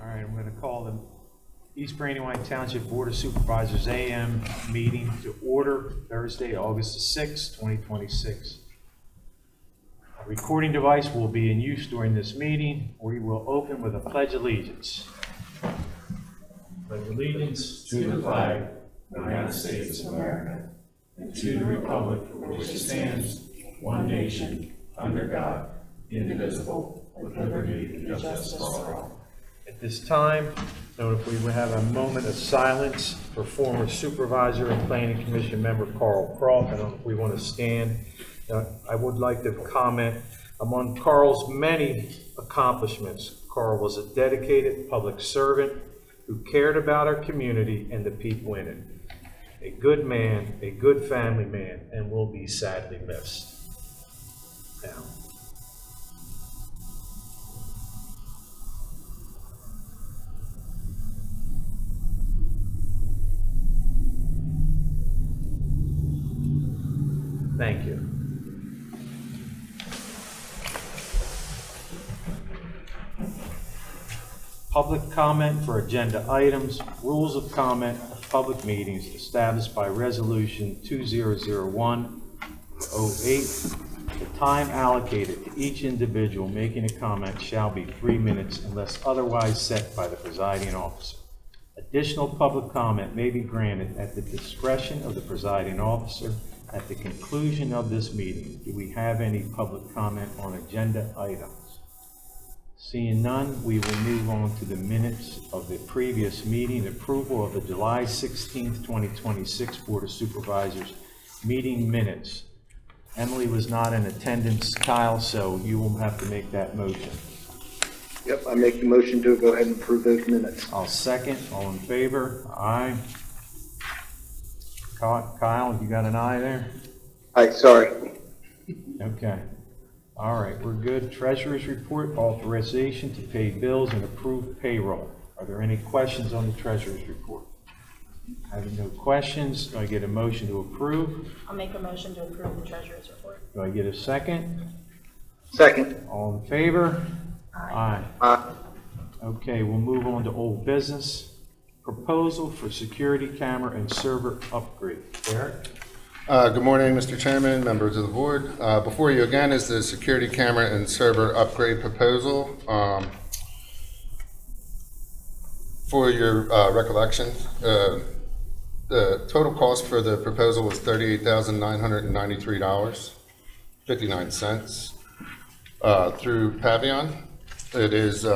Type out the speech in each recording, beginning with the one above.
All right, I'm going to call the East Brandywine Township Board of Supervisors AM meeting to order Thursday, August the 6th, 2026. A recording device will be in use during this meeting. We will open with a pledge of allegiance. Pledge allegiance to the flag of the United States of America, and to the republic for which it stands, one nation, under God, indivisible, with liberty and justice for all. At this time, so if we would have a moment of silence for former supervisor and planning commission member Carl Croft. I don't know if we want to stand. I would like to comment among Carl's many accomplishments. Carl was a dedicated public servant who cared about our community and the people in it. A good man, a good family man, and will be sadly missed. Now, thank you. Public comment for agenda items, rules of comment of public meetings established by Resolution 2001-08. The time allocated to each individual making a comment shall be 3 minutes unless otherwise set by the presiding officer. Additional public comment may be granted at the discretion of the presiding officer at the conclusion of this meeting. Do we have any public comment on agenda items? Seeing none, we will move on to the minutes of the previous meeting. Approval of the July 16th, 2026 Board of Supervisors meeting minutes. Emily was not in attendance, Kyle, so you will have to make that motion. Yep, I make the motion to go ahead and approve those minutes. I'll second. All in favor? Aye. Kyle, you got an aye there? Aye, sorry. Okay. All right, we're good. Treasurer's report, authorization to pay bills and approve payroll. Are there any questions on the treasurer's report? Having no questions, do I get a motion to approve? I'll make a motion to approve the treasurer's report. Do I get a second? Second. All in favor? Aye. Aye. Okay, we'll move on to old business. Proposal for security camera and server upgrade. Eric? Good morning, Mr. Chairman, members of the board. Before you again is the security camera and server upgrade proposal. For your recollection, the total cost for the proposal was $38,993.59 through Pavion. It is,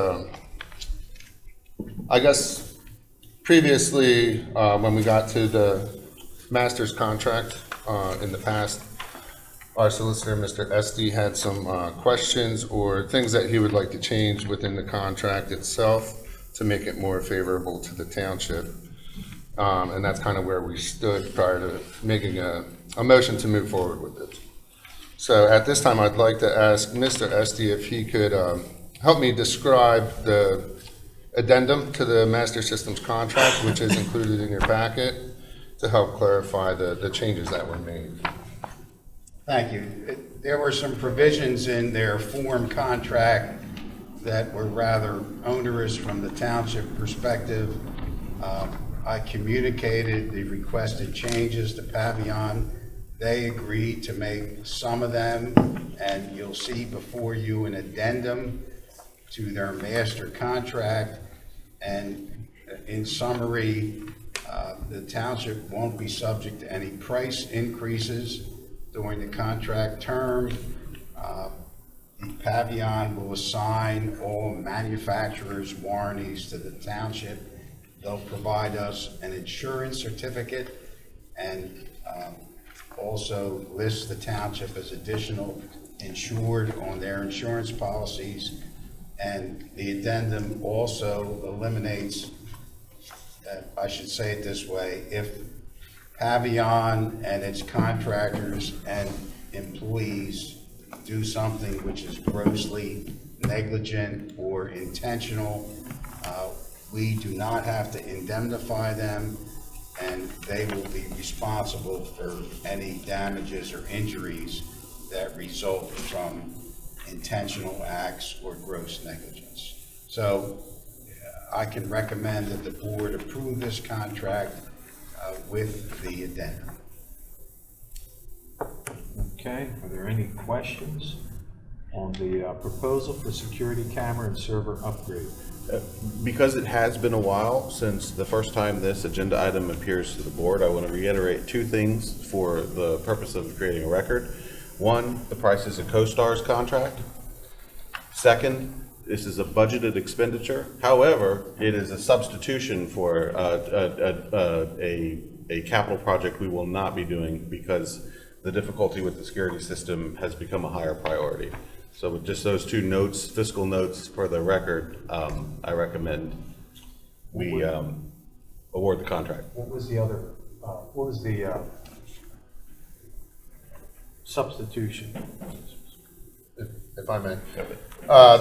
I guess, previously when we got to the master's contract in the past, our solicitor, Mr. Esty, had some questions or things that he would like to change within the contract itself to make it more favorable to the township. And that's kind of where we stood prior to making a motion to move forward with it. So at this time, I'd like to ask Mr. Esty if he could help me describe the addendum to the master systems contract, which is included in your packet, to help clarify the changes that were made. Thank you. There were some provisions in their form contract that were rather onerous from the township perspective. I communicated the requested changes to Pavion. They agreed to make some of them, and you'll see before you an addendum to their master contract. And in summary, the township won't be subject to any price increases during the contract term. The Pavion will assign all manufacturers' warranties to the township. They'll provide us an insurance certificate and also list the township as additional insured on their insurance policies. And the addendum also eliminates, I should say it this way, if Pavion and its contractors and employees do something which is grossly negligent or intentional, we do not have to indemnify them, and they will be responsible for any damages or injuries that result from intentional acts or gross negligence. So I can recommend that the board approve this contract with the addendum. Okay, are there any questions on the proposal for security camera and server upgrade? Because it has been a while since the first time this agenda item appears to the board, I want to reiterate two things for the purpose of creating a record. One, the price is a CoStar's contract. Second, this is a budgeted expenditure. However, it is a substitution for a capital project we will not be doing because the difficulty with the security system has become a higher priority. So with just those two notes, fiscal notes for the record, I recommend we award the contract. What was the other, what was the substitution? If I may.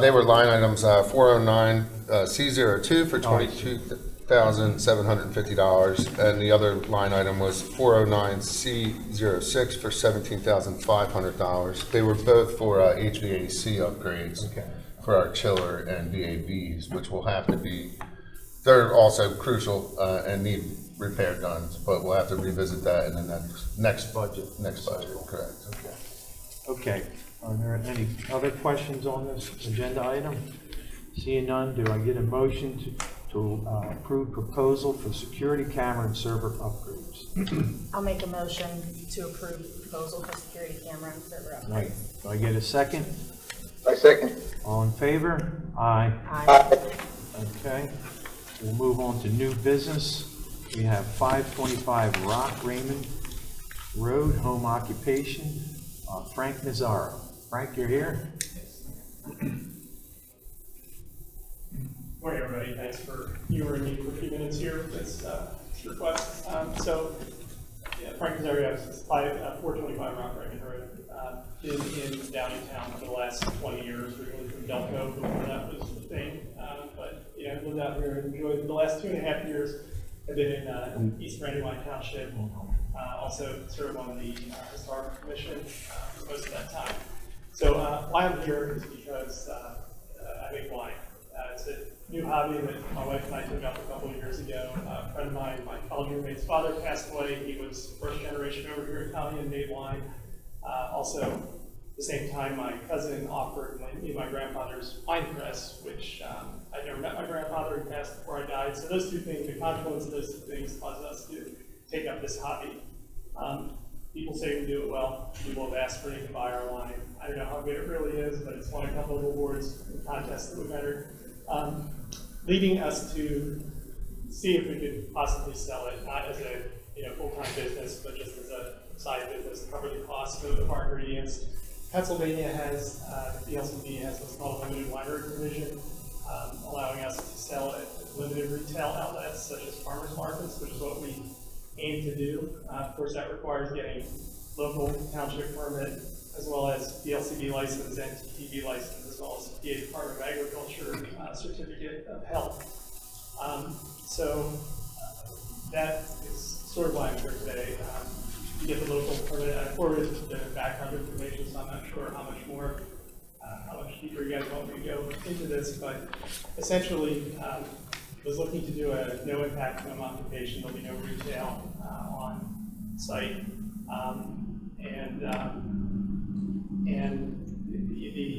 They were line items 409 C02 for $22,750, and the other line item was 409 C06 for $17,500. They were both for HVAC upgrades for our chiller and VAVs, which will have to be, they're also crucial and need repair done, but we'll have to revisit that in the next budget, correct. Okay, are there any other questions on this agenda item? Seeing none, do I get a motion to approve proposal for security camera and server upgrades? I'll make a motion to approve proposal for security camera and server upgrades. Right, do I get a second? I second. All in favor? Aye. Aye. Okay, we'll move on to new business. We have 525 Rock Raymond Road, home occupation, Frank Mazzaro. Frank, you're here? Morning, everybody. Thanks for humoring me for a few minutes here with this request. Frank Mazzaro, 425 Rock Raymond Road. Been in downtown for the last 20 years, originally from Delco, before that was the thing. But I've lived out here and enjoyed the last 2.5 years. I've been in East Brandywine Township, also served on the Historical Commission for most of that time. So why I'm here is because I make wine. It's a new hobby that my wife and I took up a couple of years ago. A friend of mine, my college roommate's father, passed away. He was first generation over here Italian, made wine. Also, at the same time, my cousin offered me my grandfather's wine press, which I'd never met my grandfather. He passed before I died. So those two things, the confluence of those two things caused us to take up this hobby. People say we do it well. People have asked for me to buy our wine. I don't know how good it really is, but it's won a couple of awards in contests that we've entered. Leading us to see if we could possibly sell it, not as a full-time business, but just as a side business to cover the costs of our ingredients. Pennsylvania has, the LCD has what's called a limited winery provision, allowing us to sell at limited retail outlets such as farmers markets, which is what we aim to do. Of course, that requires getting local township permit, as well as PLCB license and TTB license, as well as PA Department of Agriculture certificate of health. That is sort of why I'm here today. You get the local permit. I forwarded the background information, so I'm not sure how much deeper you guys want me to go into this, but essentially, was looking to do a no impact home occupation. There'll be no retail on site,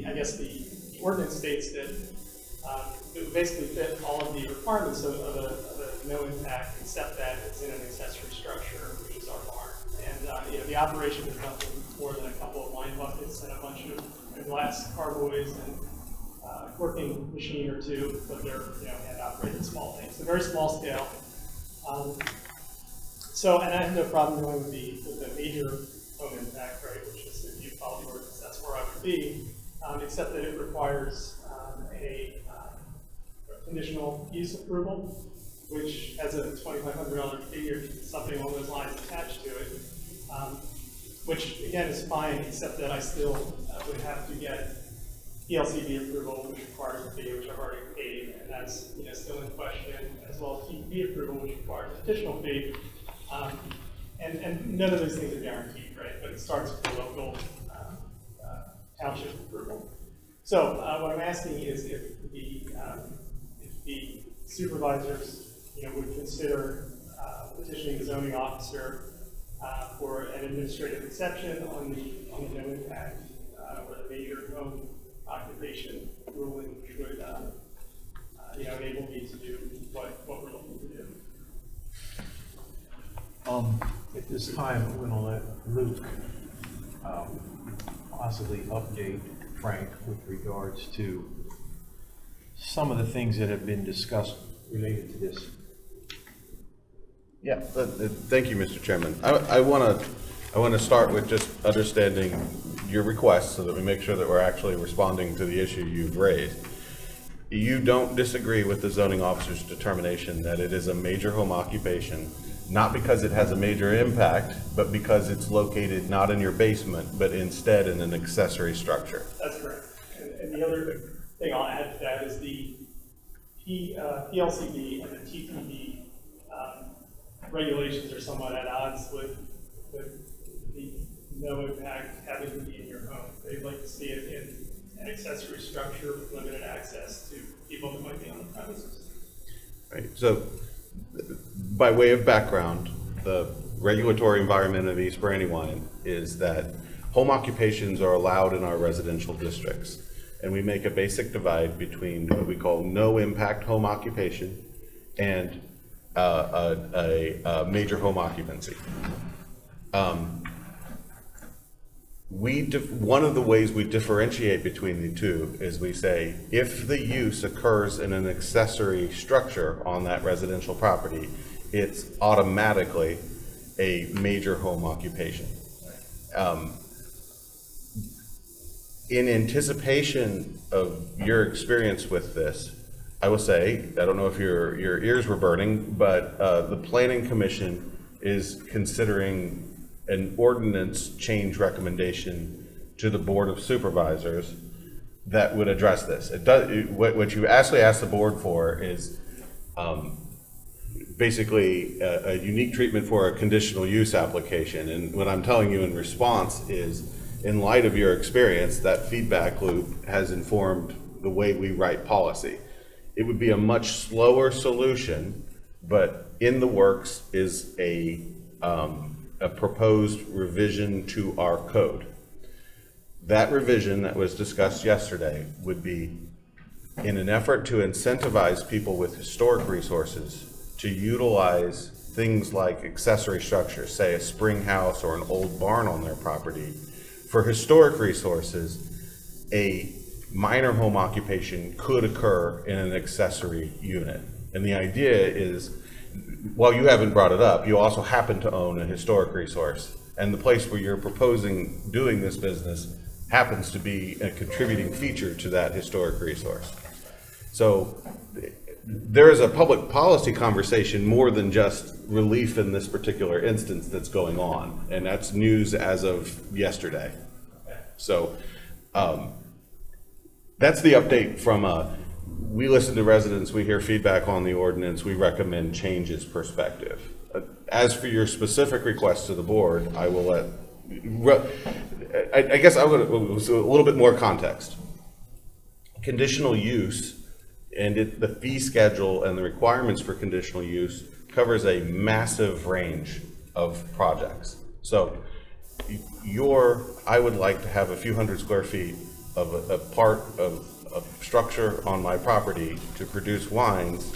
I guess the ordinance states that it would basically fit all of the requirements of a no impact, except that it's in an accessory structure, which is our barn. And the operation is nothing more than a couple of wine buckets and a bunch of glass carboys and a working machine or two, but they're hand operated small things. So very small scale. And I have no problem going with the major home impact, right, which is if you follow the ordinance, that's where I would be, except that it requires a conditional use approval, which has a $2,500 fee or something along those lines attached to it, which again is fine, except that I still would have to get PLCB approval, which requires a fee, which I've already paid, and that's still in question, as well as TTB approval, which requires an additional fee. And none of those things are guaranteed, right? But it starts with the local township approval. So what I'm asking is if the supervisors, would consider petitioning the zoning officer for an administrative exception on the no impact or the major home occupation ruling, which would enable me to do what we're looking to do. At this time, I'm going to let Luke possibly update Frank with regards to some of the things that have been discussed related to this. Yeah, thank you, Mr. Chairman. I want to start with just understanding your request so that we make sure that we're actually responding to the issue you've raised. You don't disagree with the zoning officer's determination that it is a major home occupation, not because it has a major impact, but because it's located not in your basement, but instead in an accessory structure. That's correct. And the other thing I'll add to that is the PLCB and the TPB regulations are somewhat at odds with the no impact having to be in your home. They'd like to see it in an accessory structure with limited access to people that might be on the premises. Right. So, by way of background, the regulatory environment of East Brandywine is that home occupations are allowed in our residential districts. And we make a basic divide between what we call no impact home occupation and a major home occupancy. One of the ways we differentiate between the two is we say if the use occurs in an accessory structure on that residential property, it's automatically a major home occupation. In anticipation of your experience with this, I will say, I don't know if your ears were burning, but the Planning Commission is considering an ordinance change recommendation to the Board of Supervisors that would address this. It does, what you actually asked the board for is basically a unique treatment for a conditional use application. And what I'm telling you in response is, in light of your experience, that feedback loop has informed the way we write policy. It would be a much slower solution, but in the works is a proposed revision to our code. That revision that was discussed yesterday would be in an effort to incentivize people with historic resources to utilize things like accessory structures, say a spring house or an old barn on their property. For historic resources, a minor home occupation could occur in an accessory unit. And the idea is, while you haven't brought it up, you also happen to own a historic resource. And the place where you're proposing doing this business happens to be a contributing feature to that historic resource. So there is a public policy conversation more than just relief in this particular instance that's going on. And that's news as of yesterday. So that's the update from we listen to residents, we hear feedback on the ordinance, we recommend changes perspective. As for your specific request to the board, I will let, I guess I would, a little bit more context. Conditional use and the fee schedule and the requirements for conditional use covers a massive range of projects. So I would like to have a few hundred square feet of a part of a structure on my property to produce wines.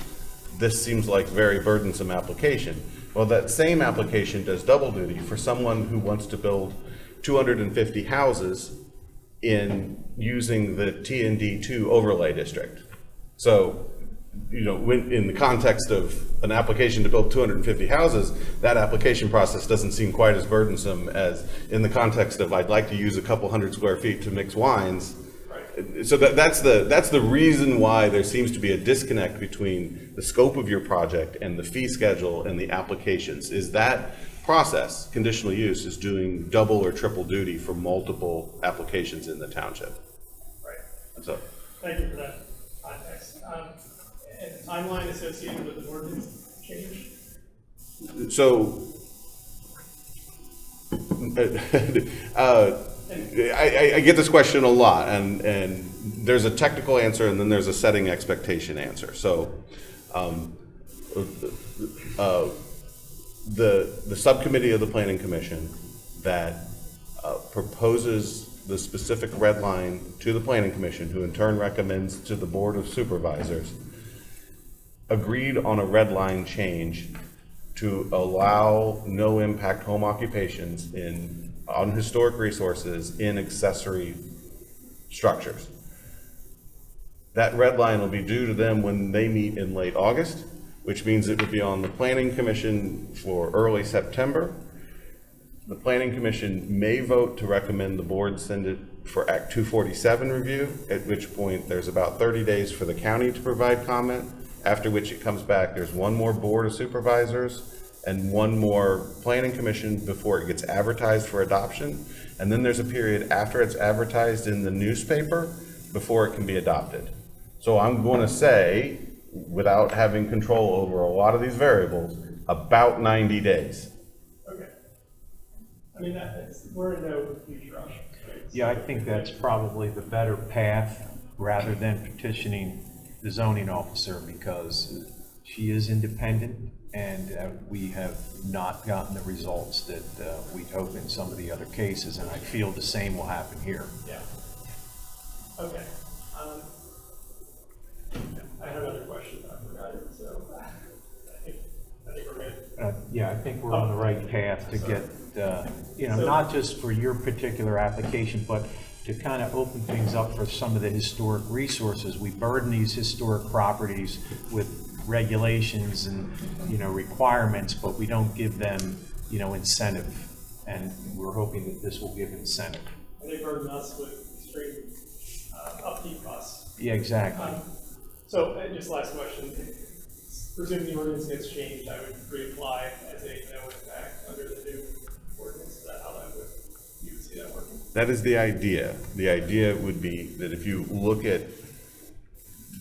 This seems like very burdensome application. Well, that same application does double duty for someone who wants to build 250 houses in using the T&D2 overlay district. So, when, in the context of an application to build 250 houses, that application process doesn't seem quite as burdensome as in the context of I'd like to use a couple hundred square feet to mix wines. Right. So that's the reason why there seems to be a disconnect between the scope of your project and the fee schedule and the applications. Is that process, conditional use, is doing double or triple duty for multiple applications in the township? Right. So, thank you for that context. And the timeline associated with the ordinance change? So, I get this question a lot, and there's a technical answer and then there's a setting expectation answer. So, The subcommittee of the Planning Commission that proposes the specific red line to the Planning Commission, who in turn recommends to the Board of Supervisors, agreed on a red line change to allow no impact home occupations on historic resources in accessory structures. That red line will be due to them when they meet in late August, which means it would be on the Planning Commission for early September. The Planning Commission may vote to recommend the board send it for Act 247 review, at which point there's about 30 days for the county to provide comment, after which it comes back. There's one more Board of Supervisors and one more Planning Commission before it gets advertised for adoption. And then there's a period after it's advertised in the newspaper before it can be adopted. So I'm going to say, without having control over a lot of these variables, about 90 days. Okay. I mean, we're in no huge rush, right? Yeah, I think that's probably the better path rather than petitioning the zoning officer, because she is independent and we have not gotten the results that we'd hope in some of the other cases, and I feel the same will happen here. Yeah. Okay. I have other questions, I forgot it, so I think we're good. Yeah, I think we're on the right path to get, not just for your particular application, but to kind of open things up for some of the historic resources. We burden these historic properties with regulations and, requirements, but we don't give them, incentive. And we're hoping that this will give incentive. And they burden us with extreme upkeep costs. Yeah, exactly. So, just last question. Presuming the ordinance gets changed, I would reapply as a no impact under the new ordinance. Is that how you would see that working? That is the idea. The idea would be that if you look at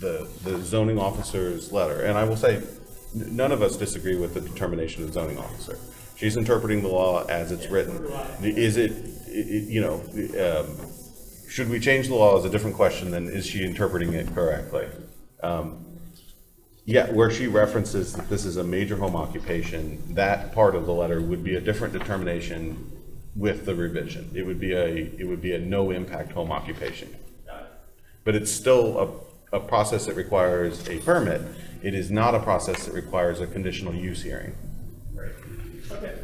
the zoning officer's letter, and I will say, none of us disagree with the determination of the zoning officer. She's interpreting the law as it's written. Is should we change the law is a different question than is she interpreting it correctly? Yeah, where she references that this is a major home occupation, that part of the letter would be a different determination with the revision. It would be a no impact home occupation. But it's still a process that requires a permit. It is not a process that requires a conditional use hearing. Right. Okay.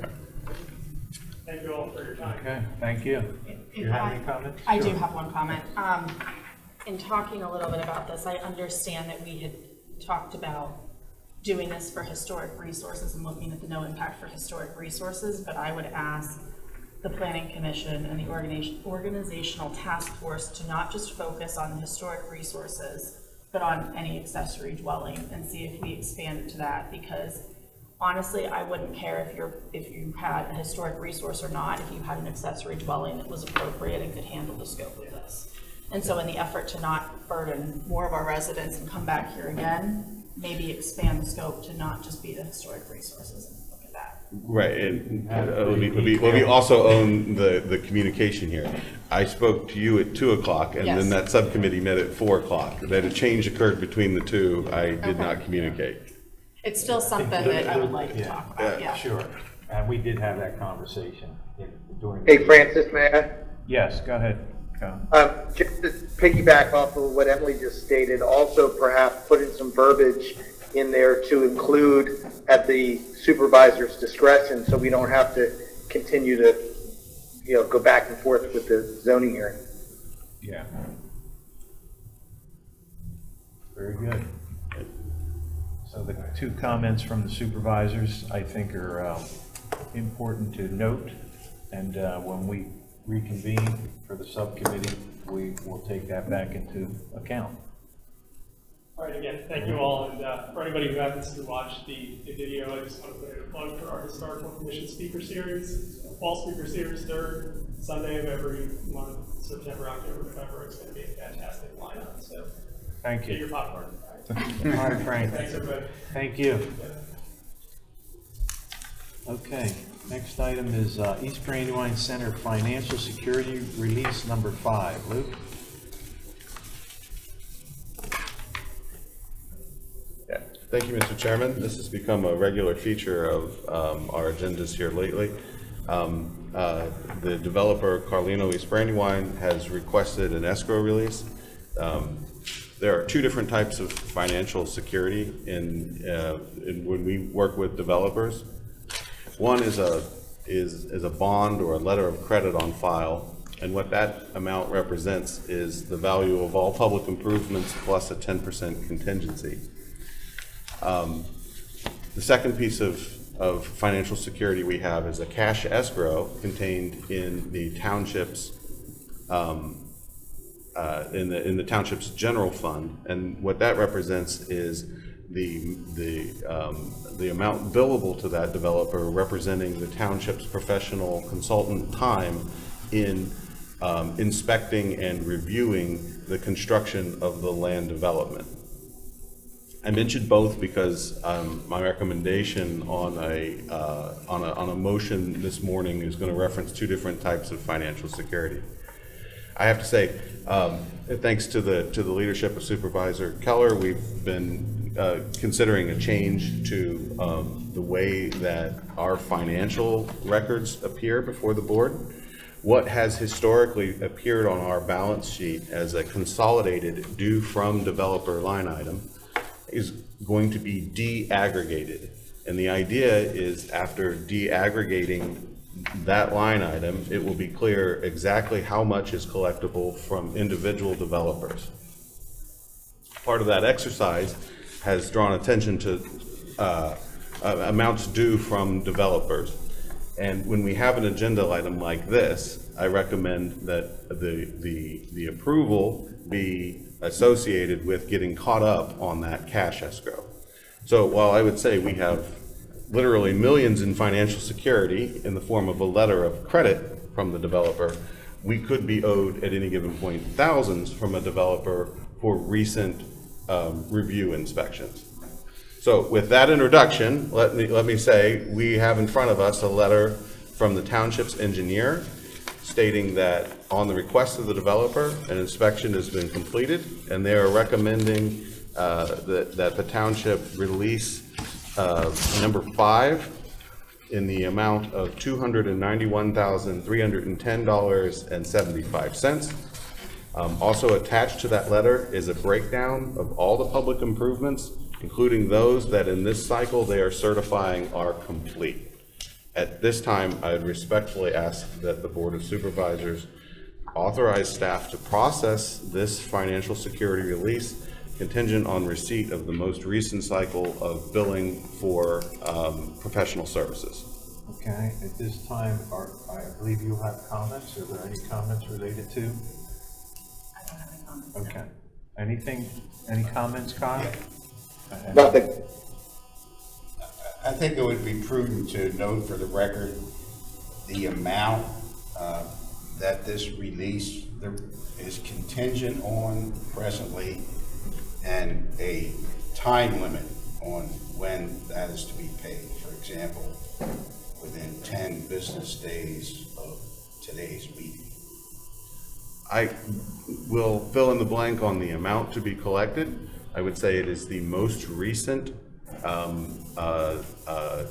Thank you all for your time. Okay, thank you. Do you have any comments? I Sure. do have one comment. In talking a little bit about this, I understand that we had talked about doing this for historic resources and looking at the no impact for historic resources, but I would ask the Planning Commission and the organizational task force to not just focus on the historic resources, but on any accessory dwelling, and see if we expand it to that, because honestly, I wouldn't care if you had a historic resource or not, if you had an accessory dwelling that was appropriate and could handle the scope of this. And so in the effort to not burden more of our residents and come back here again, maybe expand the scope to not just be the historic resources and look at that. Right, and we also own the communication here. I spoke to you at 2 o'clock, and then Yes. that subcommittee met at 4 o'clock. That a change occurred between the two, I did not communicate. It's still something that I would like to talk about, yeah. Sure. And we did have that conversation during. Hey, Francis, may I? Yes, go ahead. Go. Just to piggyback off of what Emily just stated, also perhaps put in some verbiage in there to include at the supervisor's discretion, so we don't have to continue to, go back and forth with the zoning hearing. Yeah. Very good. So the two comments from the supervisors, I think, are important to note. And when we reconvene for the subcommittee, we will take that back into account. All right, again, thank you all, and for anybody who happens to watch the video, I just want to put in a plug for our Historical Commission Speaker Series, Fall Speaker Series, 3rd Sunday of every month, September, October, November. It's going to be a fantastic lineup, so Thank get you. your popcorn. All right, Frank. Thanks, everybody. Thank you. Okay, next item is East Brandywine Center Financial Security Release number 5. Luke? Thank you, Mr. Chairman. This has become a regular feature of our agendas here lately. The developer, Carlino East Brandywine, has requested an escrow release. There are two different types of financial security when we work with developers. One is a bond or a letter of credit on file, and what that amount represents is the value of all public improvements plus a 10% contingency. The second piece of financial security we have is a cash escrow contained in the township's in the township's general fund, and what that represents is the amount billable to that developer, representing the township's professional consultant time in inspecting and reviewing the construction of the land development. I mentioned both because my recommendation on a motion this morning is going to reference two different types of financial security. I have to say, thanks to the leadership of Supervisor Keller, we've been considering a change to the way that our financial records appear before the board. What has historically appeared on our balance sheet as a consolidated due from developer line item is going to be de-aggregated. And the idea is, after de-aggregating that line item, it will be clear exactly how much is collectible from individual developers. Part of that exercise has drawn attention to amounts due from developers. And when we have an agenda item like this, I recommend that the approval be associated with getting caught up on that cash escrow. So while I would say we have literally millions in financial security in the form of a letter of credit from the developer, we could be owed at any given point thousands from a developer for recent review inspections. So with that introduction, let me say we have in front of us a letter from the township's engineer stating that on the request of the developer, an inspection has been completed, and they are recommending that the township release number 5 in the amount of $291,310.75. Also attached to that letter is a breakdown of all the public improvements, including those that in this cycle they are certifying are complete. At this time, I would respectfully ask that the Board of Supervisors authorize staff to process this financial security release contingent on receipt of the most recent cycle of billing for professional services. Okay, at this time, I believe you have comments. Are there any comments related to? I don't have any comments. Okay. Any comments, Kyle? Nothing. I think it would be prudent to note for the record the amount that this release is contingent on presently, and a time limit on when that is to be paid. For example, within 10 business days of today's meeting. I will fill in the blank on the amount to be collected. I would say it is the most recent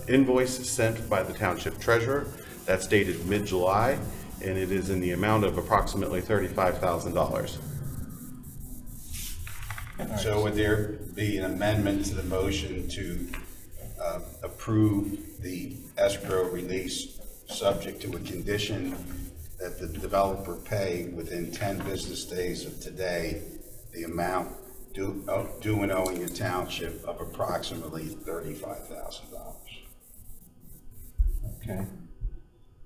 invoice sent by the township treasurer. That's dated mid-July, and it is in the amount of approximately $35,000. So would there be an amendment to the motion to approve the escrow release subject to a condition that the developer pay within 10 business days of today the amount due and owing the township of approximately $35,000? Okay.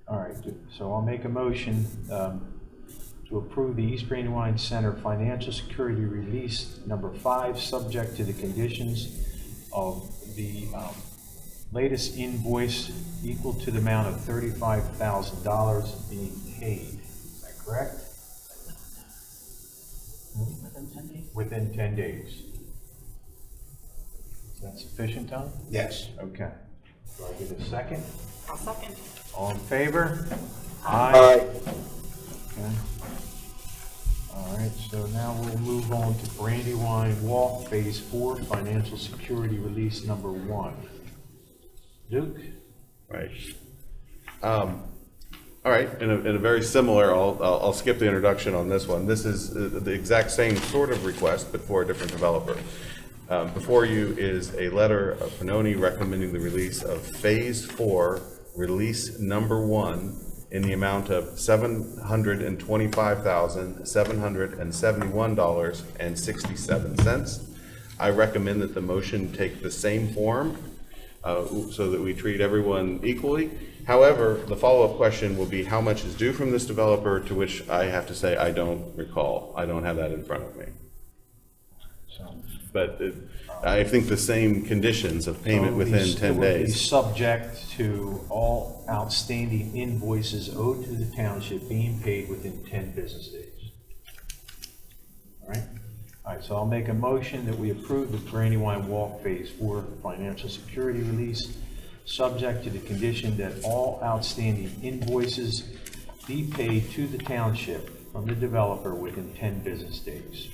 All right, so I'll make a motion to approve the East Brandywine Center Financial Security Release number 5, subject to the conditions of the latest invoice equal to the amount of $35,000 being paid. Is that correct? Within 10 days. Within 10 days. Is that sufficient, Tom? Yes. Okay. Do I get a second? I'll second. All in favor? Aye. Okay. All right. right, so now we'll move on to Brandywine Walk Phase 4, Financial Security Release Number 1. Luke? Right. All right, in a very similar, I'll skip the introduction on this one. This is the exact same sort of request, but for a different developer. Before you is a letter of Pannoni recommending the release of Phase 4, Release Number 1, in the amount of $725,771.67. I recommend that the motion take the same form so that we treat everyone equally. However, the follow-up question will be how much is due from this developer, to which I have to say I don't recall. I don't have that in front of me. But I think the same conditions of payment within 10 It will be days. subject to all outstanding invoices owed to the township being paid within 10 business days. All right? All right, so I'll make a motion that we approve the Brandywine Walk Phase 4 financial security release, subject to the condition that all outstanding invoices be paid to the township from the developer within 10 business days.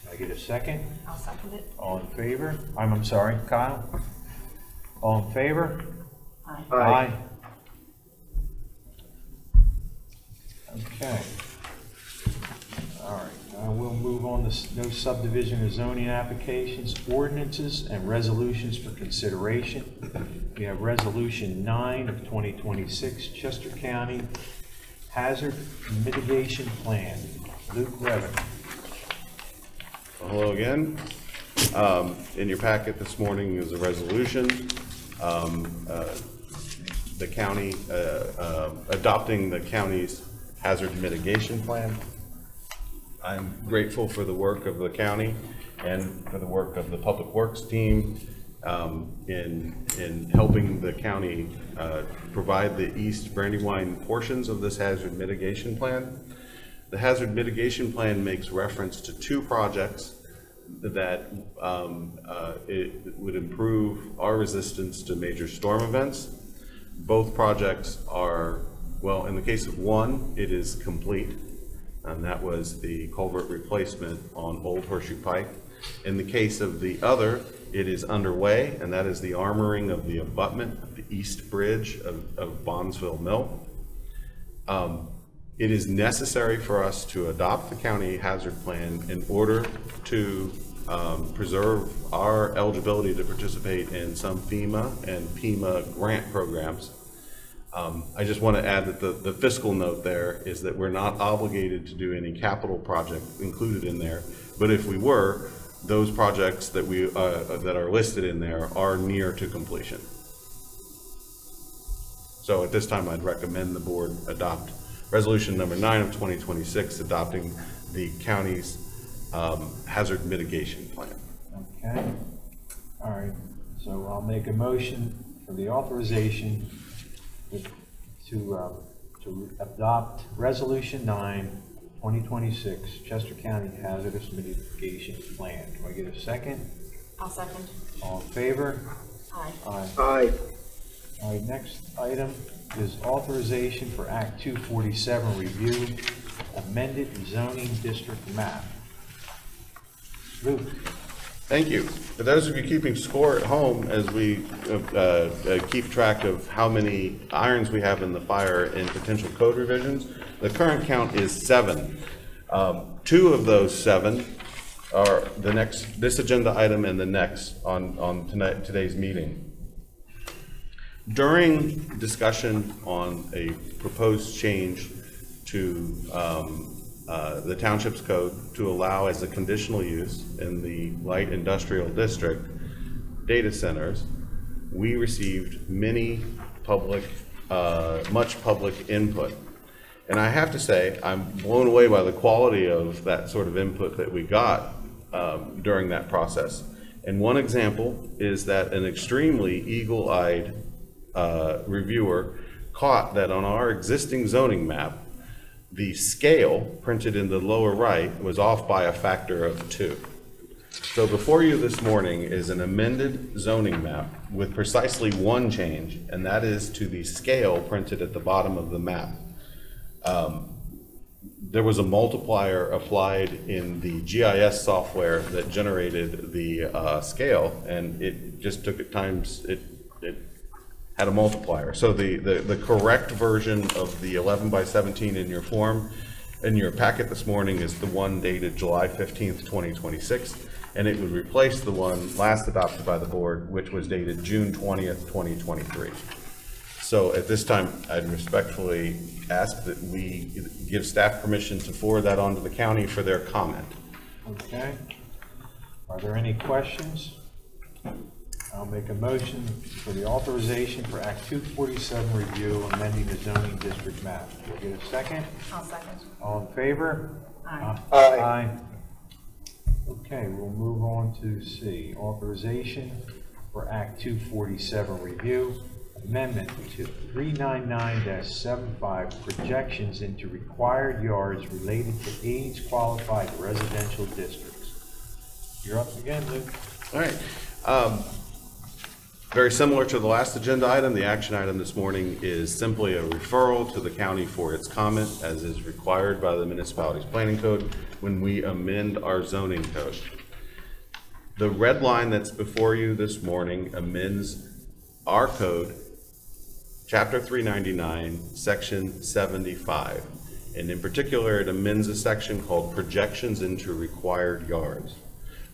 Can I get a second? I'll second it. All in favor? I'm sorry, Kyle? All in favor? Aye. Aye. Okay. All right, now we'll move on to no subdivision or zoning applications, ordinances, and resolutions for consideration. We have Resolution 9 of 2026, Chester County Hazard Mitigation Plan. Luke Levin. Hello again. In your packet this morning is a resolution, the county, adopting the county's hazard mitigation plan. I'm grateful for the work of the county and for the work of the Public Works team in helping the county provide the East Brandywine portions of this hazard mitigation plan. The hazard mitigation plan makes reference to two projects that it would improve our resistance to major storm events. Both projects are, well, in the case of one, it is complete, and that was the culvert replacement on Old Horseshoe Pike. In the case of the other, it is underway, and that is the armoring of the abutment of the East Bridge of Bondsville Mill. It is necessary for us to adopt the county hazard plan in order to preserve our eligibility to participate in some FEMA and PEMA grant programs. I just want to add that the fiscal note there is that we're not obligated to do any capital project included in there, but if we were, those projects that we that are listed in there are near to completion. So at this time, I'd recommend the board adopt Resolution number 9 of 2026, adopting the county's hazard mitigation plan. Okay. All right, so I'll make a motion for the authorization to adopt Resolution 9, 2026, Chester County Hazardous Mitigation Plan. Can I get a second? I'll second. All in favor? Aye. Aye. Aye. All right, next item is authorization for Act 247 review, amended zoning district map. Luke. Thank you. For those of you keeping score at home, as we keep track of how many irons we have in the fire in potential code revisions, the current count is 7. 2 of those 7 are this agenda item and the next on today's meeting. During discussion on a proposed change to the township's code to allow as a conditional use in the light industrial district data centers, we received much public input. And I have to say, I'm blown away by the quality of that sort of input that we got during that process. And one example is that an extremely eagle-eyed reviewer caught that on our existing zoning map, the scale printed in the lower right was off by a factor of 2. So before you this morning is an amended zoning map with precisely one change, and that is to the scale printed at the bottom of the map. there was a multiplier applied in the GIS software that generated the scale, and it just took it times, it had a multiplier. So the correct version of the 11 by 17 in your form, in your packet this morning, is the one dated July 15th, 2026, and it would replace the one last adopted by the board, which was dated June 20th, 2023. So at this time, I'd respectfully ask that we give staff permission to forward that on to the county for their comment. Okay. Are there any questions? I'll make a motion for the authorization for Act 247 review, amending the zoning district map. Will you get a second? I'll second. All in favor? Aye. Aye. Okay, we'll move on to C, authorization for Act 247 review, amendment to 399-75, projections into required yards related to age-qualified residential districts. You're up again, Luke. All right. Very similar to the last agenda item, the action item this morning is simply a referral to the county for its comment, as is required by the municipality's planning code when we amend our zoning code. The red line that's before you this morning amends our code, Chapter 399, Section 75. And in particular, it amends a section called Projections into Required Yards.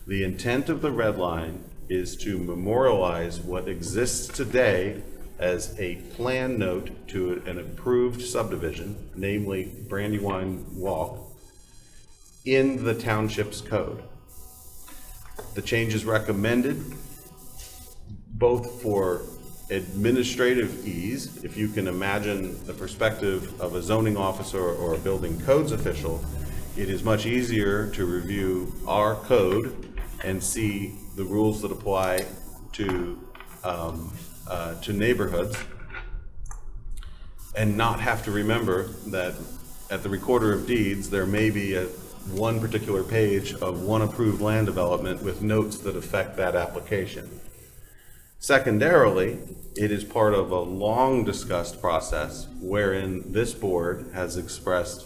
The intent of the red line is to memorialize what exists today as a plan note to an approved subdivision, namely Brandywine Walk, in the township's code. The changes recommended, both for administrative ease, if you can imagine the perspective of a zoning officer or a building codes official, it is much easier to review our code and see the rules that apply to neighborhoods, and not have to remember that at the recorder of deeds there may be one particular page of one approved land development with notes that affect that application. Secondarily, it is part of a long discussed process wherein this board has expressed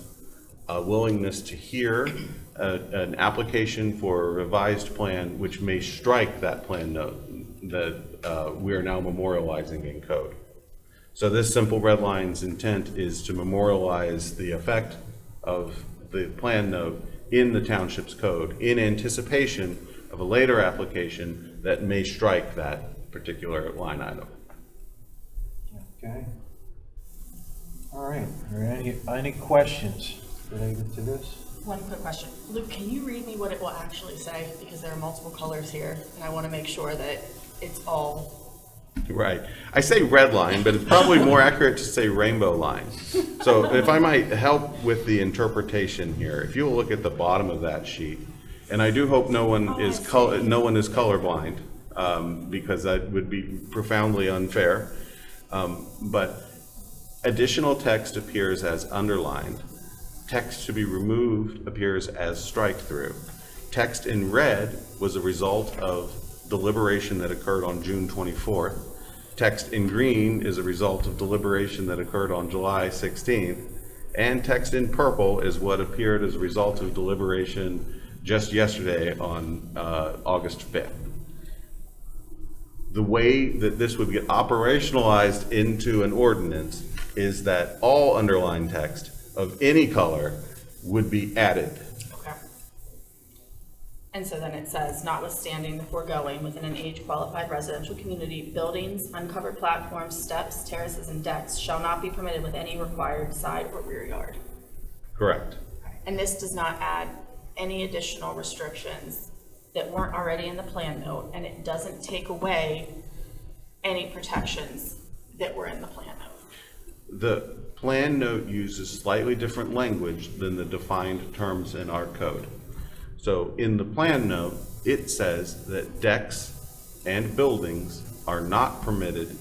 a willingness to hear an application for a revised plan which may strike that plan note that we are now memorializing in code. So this simple red line's intent is to memorialize the effect of the plan note in the township's code in anticipation of a later application that may strike that particular line item. Okay. All right. Are there any questions related to this? One quick question. Luke, can you read me what it will actually say? Because there are multiple colors here, and I want to make sure that it's all... Right. I say red line, but it's probably more accurate to say rainbow line. So if I might help with the interpretation here, if you'll look at the bottom of that sheet, and I do hope no one is colorblind, because that would be profoundly unfair. But additional text appears as underlined. Text to be removed appears as strike through. Text in red was a result of deliberation that occurred on June 24th. Text in green is a result of deliberation that occurred on July 16th. And text in purple is what appeared as a result of deliberation just yesterday on August 5th. The way that this would get operationalized into an ordinance is that all underlined text of any color would be added. Okay. And so then it says, notwithstanding the foregoing, within an age-qualified residential community, buildings, uncovered platforms, steps, terraces, and decks shall not be permitted with any required side or rear yard. Correct. And this does not add any additional restrictions that weren't already in the plan note, and it doesn't take away any protections that were in the plan note. The plan note uses slightly different language than the defined terms in our code. So in the plan note, it says that decks and buildings are not permitted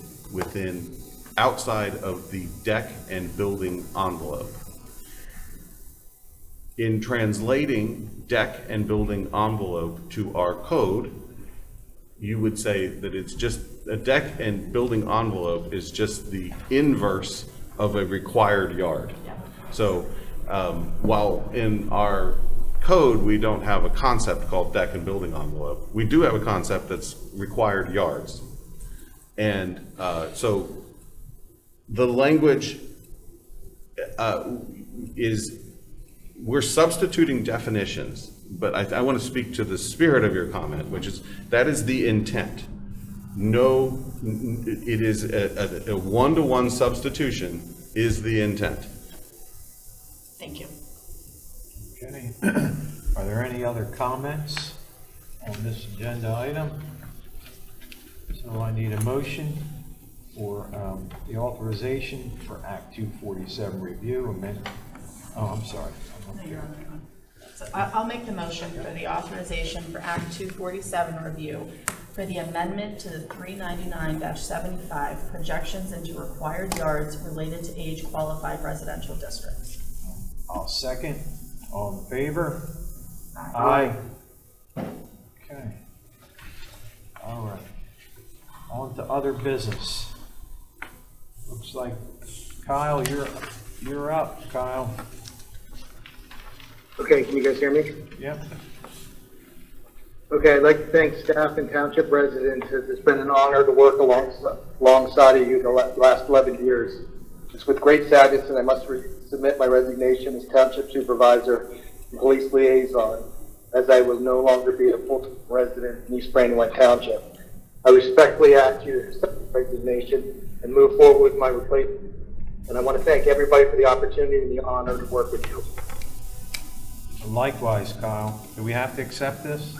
outside of the deck and building envelope. In translating deck and building envelope to our code, you would say that it's just a deck and building envelope is just the inverse of a required yard. So while in our code, we don't have a concept called deck and building envelope, we do have a concept that's required yards. And so the language we're substituting definitions, but I want to speak to the spirit of your comment, which is, that is the intent. No, it is a one-to-one substitution is the intent. Thank you. Okay. Are there any other comments on this agenda item? So I need a motion for the authorization for Act 247 review amendment. Oh, I'm sorry. No, you're on the right one. So I'll make the motion for the authorization for Act 247 review for the amendment to the 399-75 projections into required yards related to age qualified residential districts. I'll second. All in favor? Aye. Okay. All right. On to other business. Looks like Kyle, you're up, Kyle. Okay, can you guys hear me? Yep. Okay, I'd like to thank staff and township residents. It's been an honor to work alongside of you the last 11 years. It's with great sadness that I must submit my resignation as township supervisor and police liaison, as I will no longer be a full-time resident in East Brandywine Township. I respectfully ask you to accept the resignation and move forward with my replacement. And I want to thank everybody for the opportunity and the honor to work with you. Likewise, Kyle. Do we have to accept this?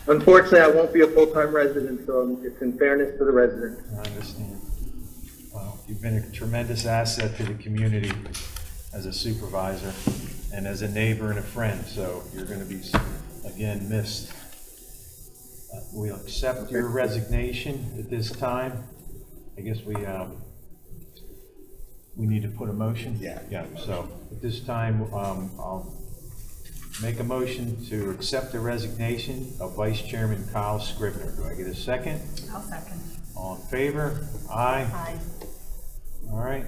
Unfortunately, I won't be a full-time resident, so it's in fairness to the residents. I understand. Well, you've been a tremendous asset to the community as a supervisor and as a neighbor and a friend, so you're going to be, again, missed. We'll accept your resignation at this time. I guess we need to put a motion? Yeah. Yeah, so at this time, I'll make a motion to accept the resignation of Vice Chairman Kyle Scribner. Do I get a second? I'll second. All in favor? Aye. Aye. All right.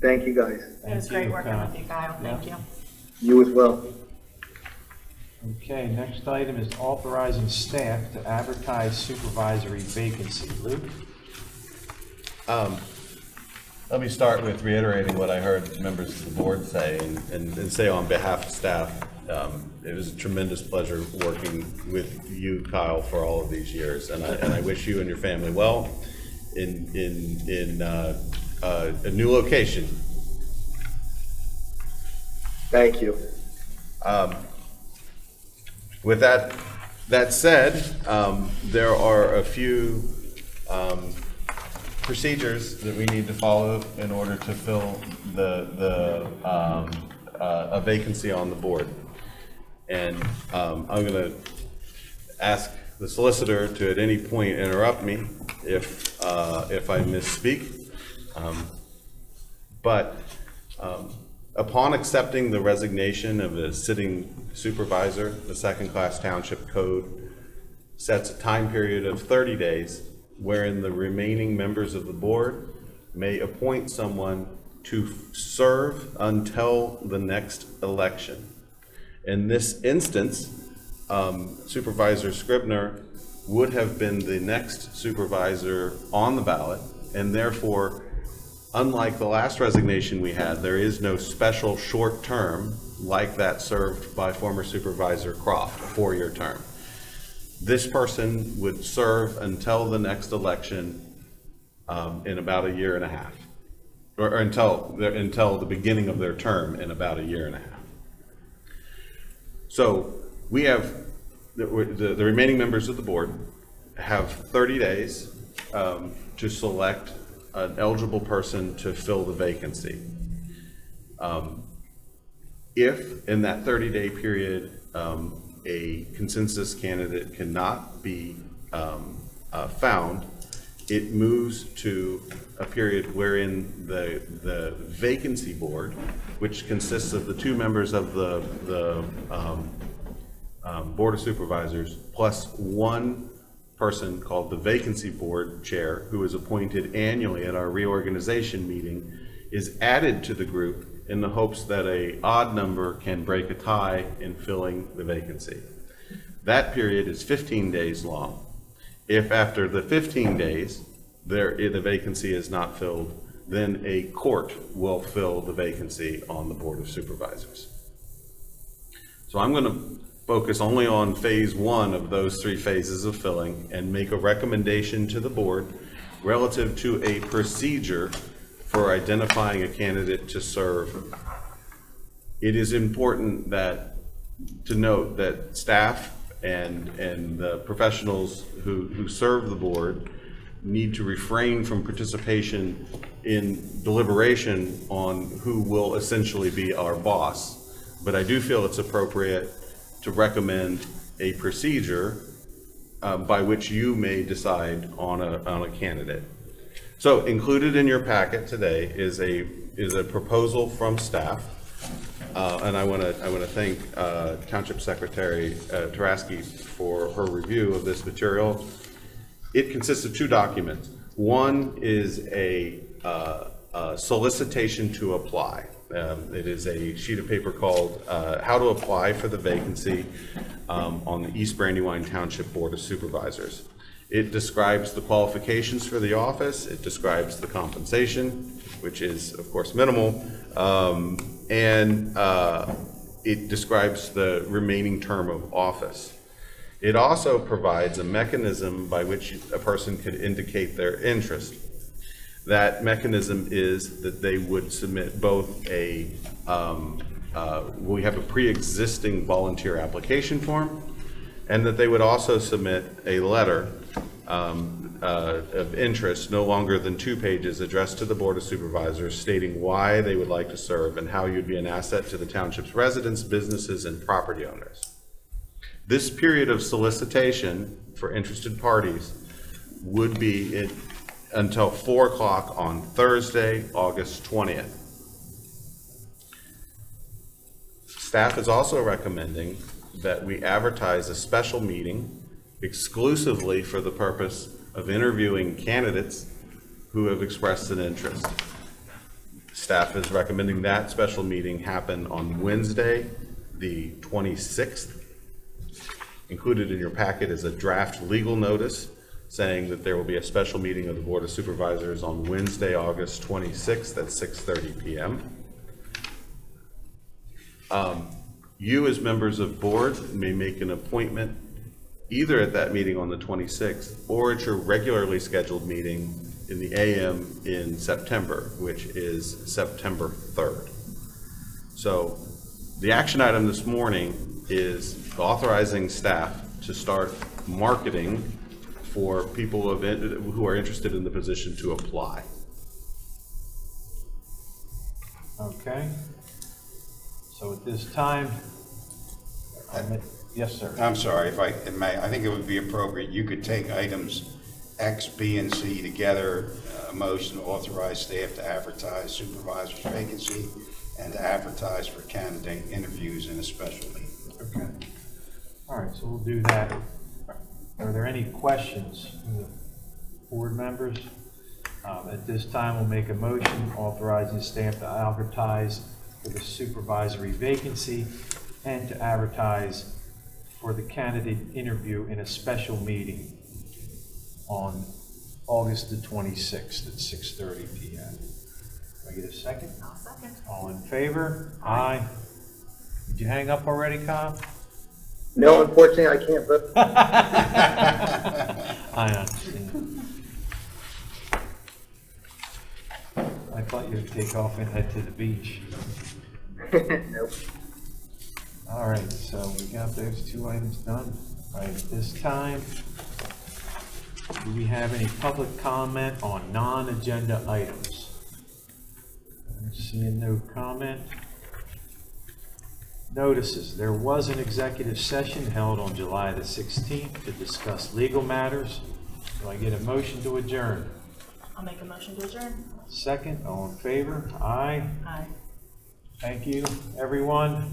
Thank you, guys. It was great working Kyle. with you, Kyle. Thank you. You as well. Okay, next item is authorizing staff to advertise supervisory vacancy. Luke? Let me start with reiterating what I heard members of the board say and say on behalf of staff, it was a tremendous pleasure working with you, Kyle, for all of these years. And I wish you and your family well in a new location. Thank you. With that said, there are a few procedures that we need to follow in order to fill a vacancy on the board. And I'm going to ask the solicitor to at any point interrupt me if I misspeak. But upon accepting the resignation of a sitting supervisor, the second-class township code sets a time period of 30 days wherein the remaining members of the board may appoint someone to serve until the next election. In this instance, Supervisor Scribner would have been the next supervisor on the ballot, and therefore, unlike the last resignation we had, there is no special short term like that served by former Supervisor Croft, a 4-year term. This person would serve until the next election in about a year and a half, or until the beginning of their term in about a year and a half. So we have, the remaining members of the board have 30 days to select an eligible person to fill the vacancy. If in that 30-day period a consensus candidate cannot be found, it moves to a period wherein the vacancy board, which consists of the 2 members of the Board of Supervisors plus 1 person called the vacancy board chair, who is appointed annually at our reorganization meeting, is added to the group in the hopes that a odd number can break a tie in filling the vacancy. That period is 15 days long. If after the 15 days the vacancy is not filled, then a court will fill the vacancy on the Board of Supervisors. So I'm going to focus only on phase one of those 3 phases of filling and make a recommendation to the board relative to a procedure for identifying a candidate to serve. It is important to note that staff and the professionals who serve the board need to refrain from participation in deliberation on who will essentially be our boss. But I do feel it's appropriate to recommend a procedure by which you may decide on a candidate. So included in your packet today is a proposal from staff, and I want to thank Township Secretary Taraski for her review of this material. It consists of 2 documents. One is a solicitation to apply. It is a sheet of paper called How to Apply for the Vacancy on the East Brandywine Township Board of Supervisors. It describes the qualifications for the office, it describes the compensation, which is of course minimal, and it describes the remaining term of office. It also provides a mechanism by which a person could indicate their interest. That mechanism is that they would submit both we have a pre-existing volunteer application form, and that they would also submit a letter of interest, no longer than 2 pages, addressed to the Board of Supervisors, stating why they would like to serve and how you'd be an asset to the township's residents, businesses, and property owners. This period of solicitation for interested parties would be until 4 o'clock on Thursday, August 20th. Staff is also recommending that we advertise a special meeting exclusively for the purpose of interviewing candidates who have expressed an interest. Staff is recommending that special meeting happen on Wednesday, the 26th. Included in your packet is a draft legal notice saying that there will be a special meeting of the Board of Supervisors on Wednesday, August 26th at 6:30 p.m. You as members of board may make an appointment either at that meeting on the 26th or at your regularly scheduled meeting in the AM in September, which is September 3rd. So the action item this morning is authorizing staff to start marketing for people who are interested in the position to apply. Okay. So at this time, yes, sir. I'm sorry, if I may, I think it would be appropriate, you could take items X, B, and C together, a motion to authorize staff to advertise supervisor's vacancy and to advertise for candidate interviews in a special meeting. Okay. All right, so we'll do that. Are there any questions from the board members? At this time, we'll make a motion authorizing staff to advertise for the supervisory vacancy and to advertise for the candidate interview in a special meeting on August the 26th at 6:30 p.m. Do I get a second? I'll second. All in favor? Aye. Did you hang up already, Kyle? No, unfortunately, I can't vote. I understand. I thought you'd take off and head to the beach. Nope. All right, so we got those 2 items done. All right, at this time, do we have any public comment on non-agenda items? I'm seeing no comment. Notices, there was an executive session held on July the 16th to discuss legal matters. Do I get a motion to adjourn? I'll make a motion to adjourn. Second, all in favor? Aye. Aye. Thank you, everyone.